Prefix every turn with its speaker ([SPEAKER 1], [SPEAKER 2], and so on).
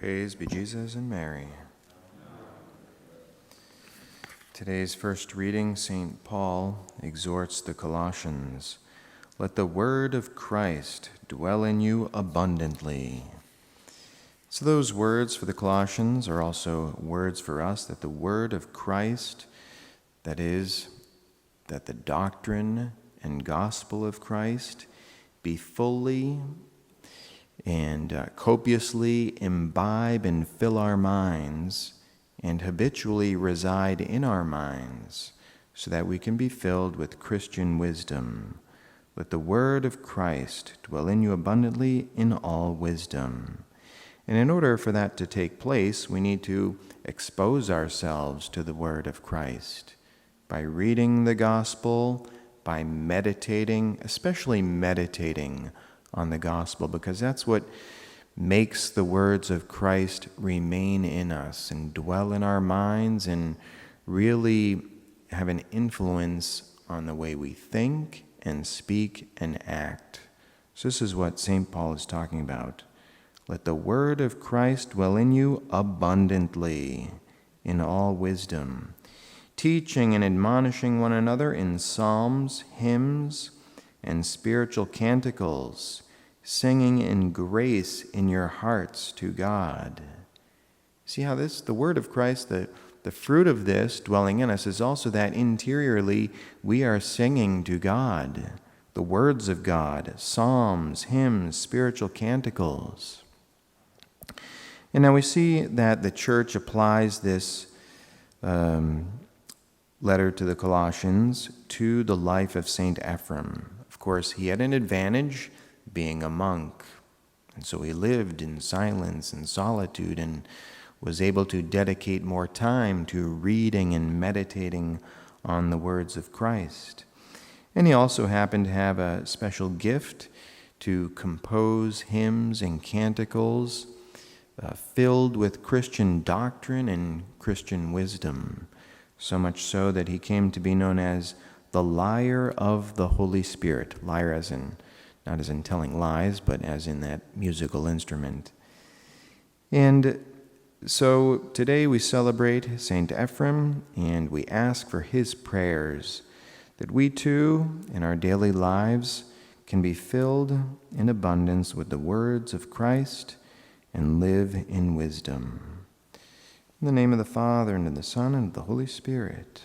[SPEAKER 1] Praise be Jesus and Mary. Today's first reading, St. Paul exhorts the Colossians, "Let the word of Christ dwell in you abundantly." So those words for the Colossians are also words for us, that the word of Christ, that is, that the doctrine and gospel of Christ be fully and copiously imbibe and fill our minds and habitually reside in our minds so that we can be filled with Christian wisdom. Let the word of Christ dwell in you abundantly in all wisdom. And in order for that to take place, we need to expose ourselves to the word of Christ by reading the gospel, by meditating, especially meditating on the gospel, because that's what makes the words of Christ remain in us and dwell in our minds and really have an influence on the way we think and speak and act. So this is what St. Paul is talking about. Let the word of Christ dwell in you abundantly in all wisdom, teaching and admonishing one another in psalms, hymns, and spiritual canticles, singing in grace in your hearts to God. See how the word of Christ, the fruit of this dwelling in us is also that interiorly we are singing to God, the words of God, psalms, hymns, spiritual canticles. And now we see that the church applies this letter to the Colossians to the life of St. Ephrem. Of course, he had an advantage being a monk, and so he lived in silence and solitude and was able to dedicate more time to reading and meditating on the words of Christ. And he also happened to have a special gift to compose hymns and canticles filled with Christian doctrine and Christian wisdom, so much so that he came to be known as the lyre of the Holy Spirit. Lyre as in, not as in telling lies, but as in that musical instrument. And so today we celebrate St. Ephrem, and we ask for his prayers, that we too, in our daily lives, can be filled in abundance with the words of Christ and live in wisdom. In the name of the Father, and of the Son, and of the Holy Spirit.